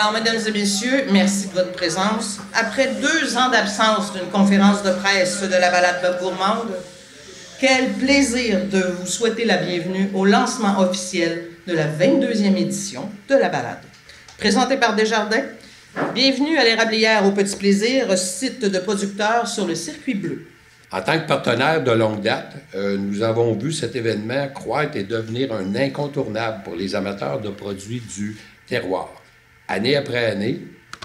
Alors, mesdames et messieurs, merci de votre présence. Après 2 ans d'absence d'une conférence de presse de la balade gourmande, quel plaisir de vous souhaiter la bienvenue au lancement officiel de la 22e édition de la balade. Présentée par Desjardins, bienvenue à l'Érablière au Petit Plaisir, site de producteurs sur le circuit bleu. En tant que partenaire de longue date, nous avons vu cet événement croître et devenir un incontournable pour les amateurs de produits du terroir. Année après année,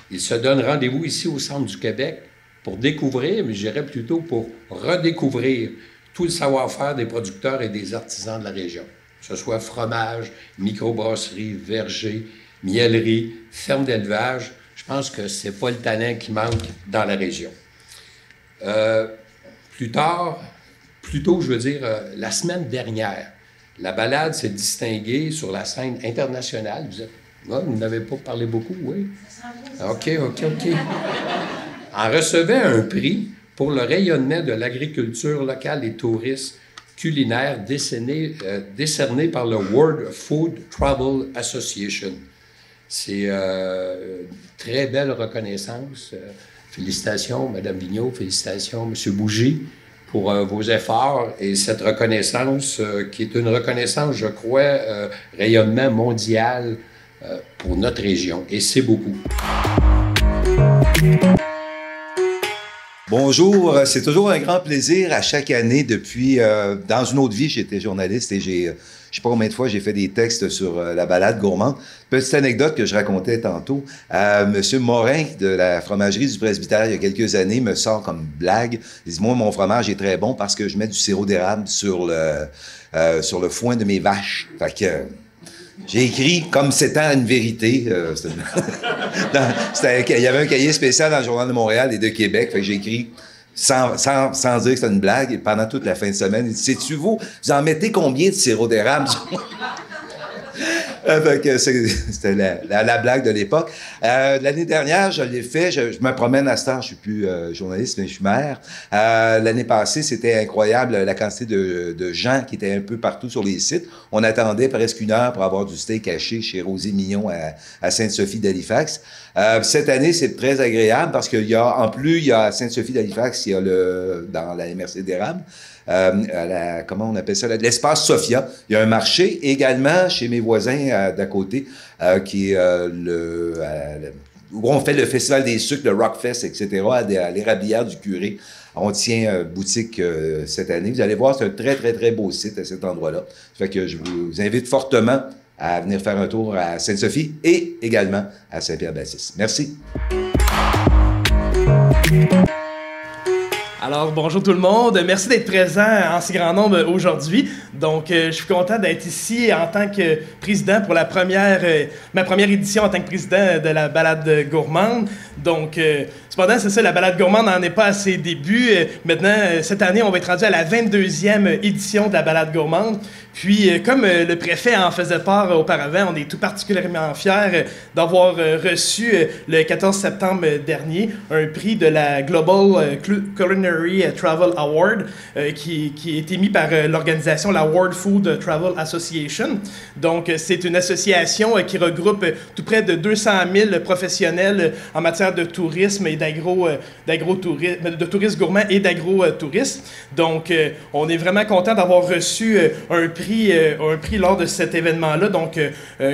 ils se donnent rendez-vous ici au centre du Québec pour découvrir, mais je dirais plutôt pour redécouvrir tout le savoir-faire des producteurs et des artisans de la région. Que ce soit fromage, microbrasserie, verger, miellerie, ferme d'élevage, je pense que c'est pas le talent qui manque dans la région. La semaine dernière, la balade s'est distinguée sur la scène internationale. Vous n'avez pas parlé beaucoup, oui? OK. En recevait un prix pour le rayonnement de l'agriculture locale et tourisme culinaire décerné par le World Food Travel Association. C'est une très belle reconnaissance. Félicitations, Mme Vigneault, félicitations, M. Bougie, pour vos efforts et cette reconnaissance qui est une reconnaissance, je crois, rayonnement mondial pour notre région. Et c'est beaucoup. Bonjour, c'est toujours un grand plaisir à chaque année depuis... dans une autre vie, j'étais journaliste et je sais pas combien de fois j'ai fait des textes sur la balade gourmande. Petite anecdote que je racontais tantôt. Monsieur Morin de la fromagerie du Presbytère, il y a quelques années, me sort comme blague. Il dit, moi, mon fromage est très bon parce que je mets du sirop d'érable sur le foin de mes vaches. Fait que... j'ai écrit comme c'était une vérité. Il y avait un cahier spécial dans le Journal de Montréal et de Québec. Fait que j'ai écrit sans dire que c'était une blague. Et pendant toute la fin de semaine, il dit, sais-tu vous en mettez combien de sirop d'érable? C'était la blague de l'époque. L'année dernière, je l'ai fait. Je me promène à cette heure. Je suis plus journaliste, mais je suis maire. L'année passée, c'était incroyable la quantité de gens qui étaient un peu partout sur les sites. On attendait presque 1 heure pour avoir du steak haché chez Rosé Mignon à Sainte-Sophie d'Halifax. Cette année, c'est très agréable parce qu'il y a, en plus, il y a à Sainte-Sophie d'Halifax, il y a dans la MRC d'érable, comment on appelle ça, l'espace Sophia. Il y a un marché également chez mes voisins d'à côté, qui est où on fait le festival des sucres, le Rockfest, etc., à l'Érablière du Curé. On tient boutique cette année. Vous allez voir, c'est un très, très, très beau site à cet endroit-là. Ça fait que je vous invite fortement à venir faire un tour à Sainte-Sophie et également à Saint-Pierre-Baptiste. Merci. Alors, bonjour tout le monde. Merci d'être présent en si grand nombre aujourd'hui. Donc, je suis content d'être ici en tant que président pour ma première édition en tant que président de la balade gourmande. Donc, cependant, c'est ça, la balade gourmande n'en est pas à ses débuts. Maintenant, cette année, on va être rendu à la 22e édition de la balade gourmande. Puis, comme le préfet en faisait part auparavant, on est tout particulièrement fiers d'avoir reçu le 14 septembre dernier un prix de la Global Culinary Travel Award qui est émis par l'organisation, la World Food Travel Association. Donc, c'est une association qui regroupe tout près de 200 000 professionnels en matière de tourisme et de tourisme gourmand et d'agro-tourisme. Donc, on est vraiment content d'avoir reçu un prix lors de cet événement-là. Donc,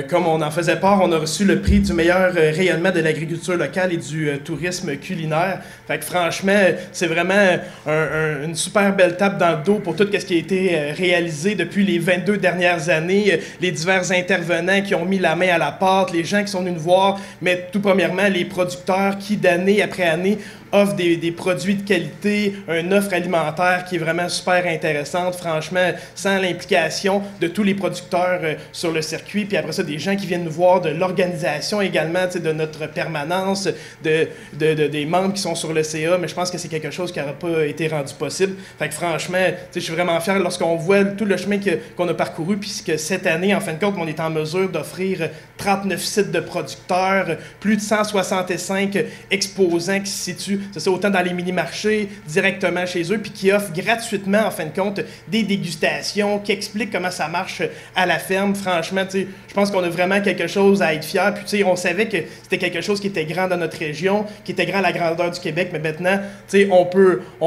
comme on en faisait part, on a reçu le prix du meilleur rayonnement de l'agriculture locale et du tourisme culinaire. Fait que franchement, c'est vraiment une super belle tape dans le dos pour tout ce qui a été réalisé depuis les 22 dernières années, les divers intervenants qui ont mis la main à la pâte, les gens qui sont venus nous voir, mais tout premièrement, les producteurs qui, d'année après année, offre des produits de qualité, une offre alimentaire qui est vraiment super intéressante, franchement, sans l'implication de tous les producteurs sur le circuit, puis après ça, des gens qui viennent nous voir, de l'organisation également, de notre permanence, des membres qui sont sur le CA, mais je pense que c'est quelque chose qui n'aurait pas été rendu possible. Fait que franchement, je suis vraiment fier lorsqu'on voit tout le chemin qu'on a parcouru, puis que cette année, en fin de compte, on est en mesure d'offrir 39 sites de producteurs, plus de 165 exposants qui se situent c'est ça, autant dans les mini-marchés, directement chez eux, puis qui offrent gratuitement, en fin de compte, des dégustations, qui expliquent comment ça marche à la ferme. Franchement, tu sais, je pense qu'on a vraiment quelque chose à être fiers. Puis, tu sais, on savait que c'était quelque chose qui était grand dans notre région, qui était grand à la grandeur du Québec, mais maintenant, tu sais, on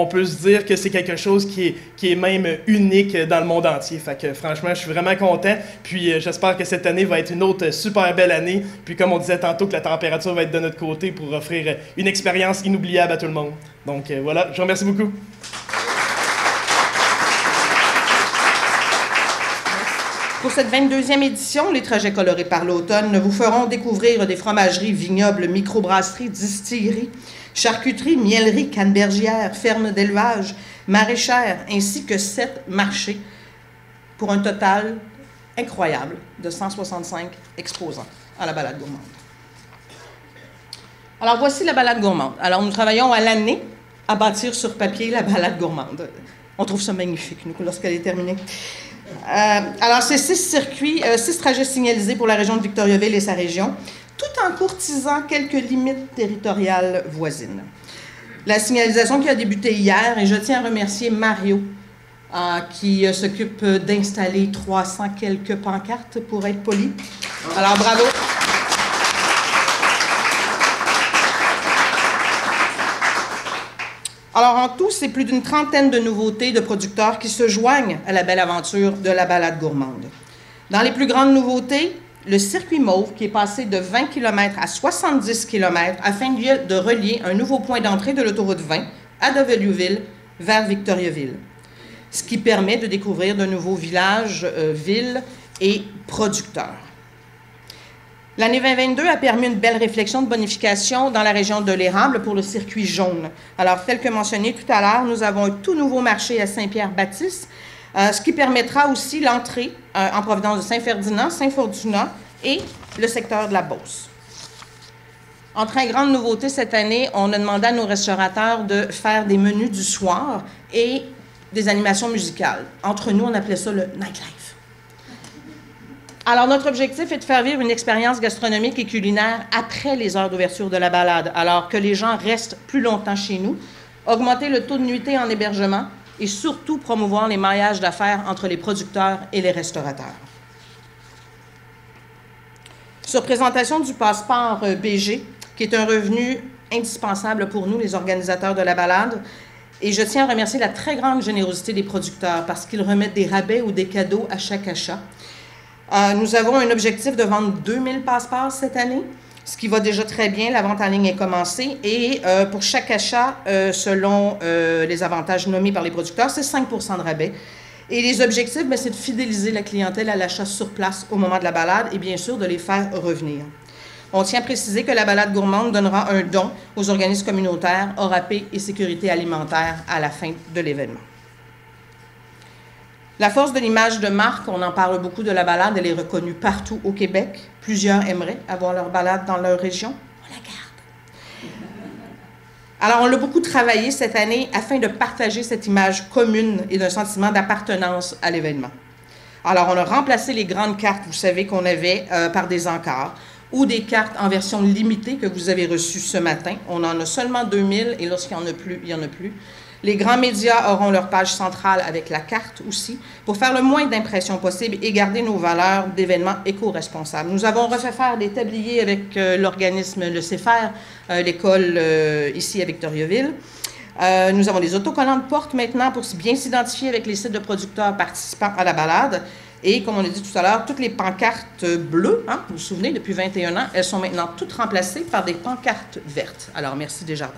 peut se dire que c'est quelque chose qui est même unique dans le monde entier. Fait que, franchement, je suis vraiment content. Puis, j'espère que cette année va être une autre super belle année. Puis, comme on disait tantôt, que la température va être de notre côté pour offrir une expérience inoubliable à tout le monde. Donc, voilà, je vous remercie beaucoup. Pour cette 22e édition, les trajets colorés par l'automne vous feront découvrir des fromageries, vignobles, microbrasseries, distilleries, charcuteries, mieleries, cannebergières, fermes d'élevage, maraîchères, ainsi que 7 marchés pour un total incroyable de 165 exposants à la balade gourmande. Alors, voici la balade gourmande. Alors, nous travaillons à l'année à bâtir sur papier la balade gourmande. On trouve ça magnifique, nous, lorsqu'elle est terminée. Alors, c'est 6 circuits, 6 trajets signalisés pour la région de Victoriaville et sa région, tout en courtisant quelques limites territoriales voisines. La signalisation qui a débuté hier, et je tiens à remercier Mario, qui s'occupe d'installer 300 quelques pancartes, pour être poli. Alors, bravo! Alors, en tout, c'est plus d'une trentaine de nouveautés de producteurs qui se joignent à la belle aventure de la balade gourmande. Dans les plus grandes nouveautés, le circuit Mauve, qui est passé de 20 km à 70 km afin de relier un nouveau point d'entrée de l'autoroute 20 à Dovelliouville vers Victoriaville, ce qui permet de découvrir de nouveaux villages, villes et producteurs. L'année 2022 a permis une belle réflexion de bonification dans la région de l'Érable pour le circuit jaune. Alors, tel que mentionné tout à l'heure, nous avons un tout nouveau marché à Saint-Pierre-Baptiste, ce qui permettra aussi l'entrée en provenance de Saint-Ferdinand, Saint-Fortunat et le secteur de la Beauce. En très grande nouveauté cette année, on a demandé à nos restaurateurs de faire des menus du soir et des animations musicales. Entre nous, on appelait ça le nightlife. Alors, notre objectif est de faire vivre une expérience gastronomique et culinaire après les heures d'ouverture de la balade, alors que les gens restent plus longtemps chez nous, augmenter le taux de nuitée en hébergement et surtout promouvoir les maillages d'affaires entre les producteurs et les restaurateurs. Sur présentation du passeport BG, qui est un revenu indispensable pour nous, les organisateurs de la balade, et je tiens à remercier la très grande générosité des producteurs parce qu'ils remettent des rabais ou des cadeaux à chaque achat. Nous avons un objectif de vendre 2000 passeports cette année, ce qui va déjà très bien. La vente en ligne est commencée. Et pour chaque achat, selon les avantages nommés par les producteurs, c'est 5 % de rabais. Et les objectifs, c'est de fidéliser la clientèle à l'achat sur place au moment de la balade et bien sûr de les faire revenir. On tient à préciser que la balade gourmande donnera un don aux organismes communautaires, ORAP et Sécurité alimentaire à la fin de l'événement. La force de l'image de marque, on en parle beaucoup de la balade, elle est reconnue partout au Québec. Plusieurs aimeraient avoir leur balade dans leur région. On la garde. Alors, on l'a beaucoup travaillé cette année afin de partager cette image commune et d'un sentiment d'appartenance à l'événement. Alors, on a remplacé les grandes cartes, vous savez, qu'on avait par des encarts ou des cartes en version limitée que vous avez reçues ce matin. On en a seulement 2000 et lorsqu'il n'y en a plus, il n'y en a plus. Les grands médias auront leur page centrale avec la carte aussi, pour faire le moins d'impressions possible et garder nos valeurs d'événements éco-responsables. Nous avons refait faire des tabliers avec l'organisme Le CFR, l'école ici à Victoriaville. Nous avons des autocollants de porte maintenant pour bien s'identifier avec les sites de producteurs participants à la balade. Et comme on a dit tout à l'heure, toutes les pancartes bleues, hein, vous vous souvenez, depuis 21 ans, elles sont maintenant toutes remplacées par des pancartes vertes. Alors, merci Desjardins.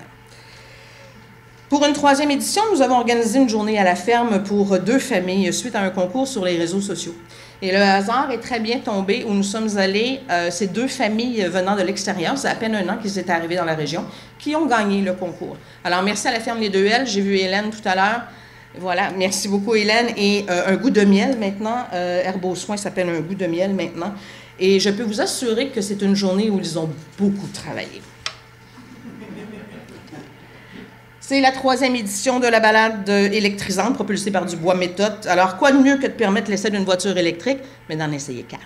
Pour une 3e édition, nous avons organisé une journée à la ferme pour 2 familles suite à un concours sur les réseaux sociaux. Et le hasard est très bien tombé où nous sommes allés, ces 2 familles venant de l'extérieur, c'est à peine un an qu'ils étaient arrivés dans la région, qui ont gagné le concours. Alors, merci à la ferme Les 2L, j'ai vu Hélène tout à l'heure. Voilà, merci beaucoup Hélène. Et un goût de miel maintenant, Herbe aux soins s'appelle un goût de miel maintenant. Et je peux vous assurer que c'est une journée où ils ont beaucoup travaillé. C'est la 3e édition de la balade électrisante propulsée par du bois méthode. Alors, quoi de mieux que de permettre l'essai d'une voiture électrique, mais d'en essayer 4.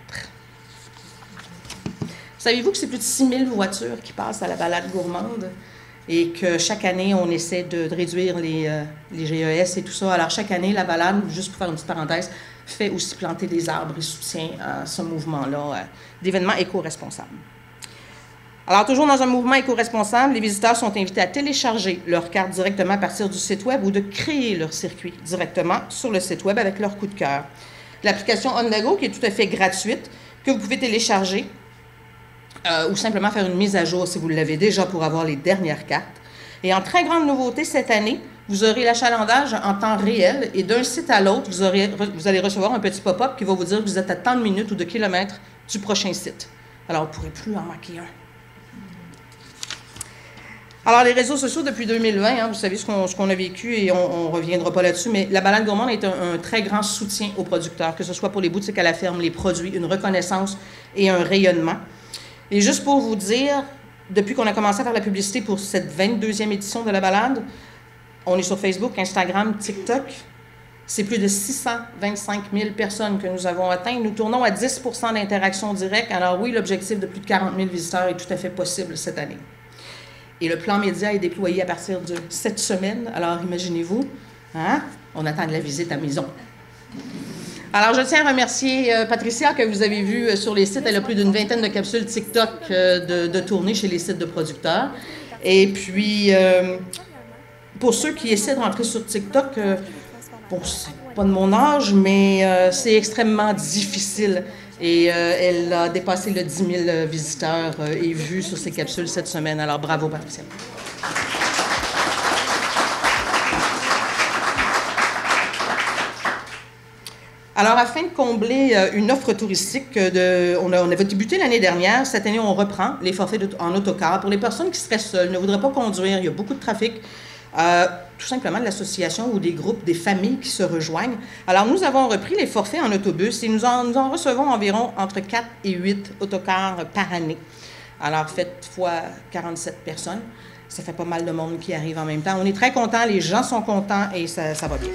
Savez-vous que c'est plus de 6000 voitures qui passent à la balade gourmande? et que chaque année, on essaie de réduire les GES et tout ça. Alors, chaque année, la balade, juste pour faire une petite parenthèse, fait aussi planter des arbres et soutient ce mouvement-là d'événements éco-responsables. Alors, toujours dans un mouvement éco-responsable, les visiteurs sont invités à télécharger leur carte directement à partir du site Web ou de créer leur circuit directement sur le site Web avec leur coup de cœur. L'application On The Go, qui est tout à fait gratuite, que vous pouvez télécharger ou simplement faire une mise à jour si vous l'avez déjà pour avoir les dernières cartes. Et en très grande nouveauté cette année, vous aurez l'achalandage en temps réel et d'un site à l'autre, vous allez recevoir un petit pop-up qui va vous dire que vous êtes à tant de minutes ou de kilomètres du prochain site. Alors, vous ne pourrez plus en manquer un. Alors, les réseaux sociaux depuis 2020, vous savez ce qu'on a vécu et on ne reviendra pas là-dessus, mais la balade gourmande est un très grand soutien aux producteurs, que ce soit pour les boutiques à la ferme, les produits, une reconnaissance et un rayonnement. Et juste pour vous dire, depuis qu'on a commencé à faire la publicité pour cette 22e édition de la balade, on est sur Facebook, Instagram, TikTok. C'est plus de 625 000 personnes que nous avons atteintes. Nous tournons à 10 % d'interaction directe. Alors oui, l'objectif de plus de 40 000 visiteurs est tout à fait possible cette année. Et le plan média est déployé à partir de cette semaine. Alors, imaginez-vous, on attend de la visite à maison. Alors, je tiens à remercier Patricia, que vous avez vu sur les sites. Elle a plus d'une vingtaine de capsules TikTok de tournée chez les sites de producteurs. Et puis, pour ceux qui essaient de rentrer sur TikTok, bon, c'est pas de mon âge, mais c'est extrêmement difficile. Et elle a dépassé le 10 000 visiteurs et vues sur ces capsules cette semaine. Alors, bravo, Patricia. Alors, afin de combler une offre touristique, on avait débuté l'année dernière. Cette année, on reprend les forfaits en autocar. Pour les personnes qui seraient seules, ne voudraient pas conduire, il y a beaucoup de trafic. Tout simplement de l'association ou des groupes, des familles qui se rejoignent. Alors, nous avons repris les forfaits en autobus et nous en recevons environ entre 4 et 8 autocars par année. Alors, faites fois 47 personnes. Ça fait pas mal de monde qui arrive en même temps. On est très contents, les gens sont contents et ça va bien.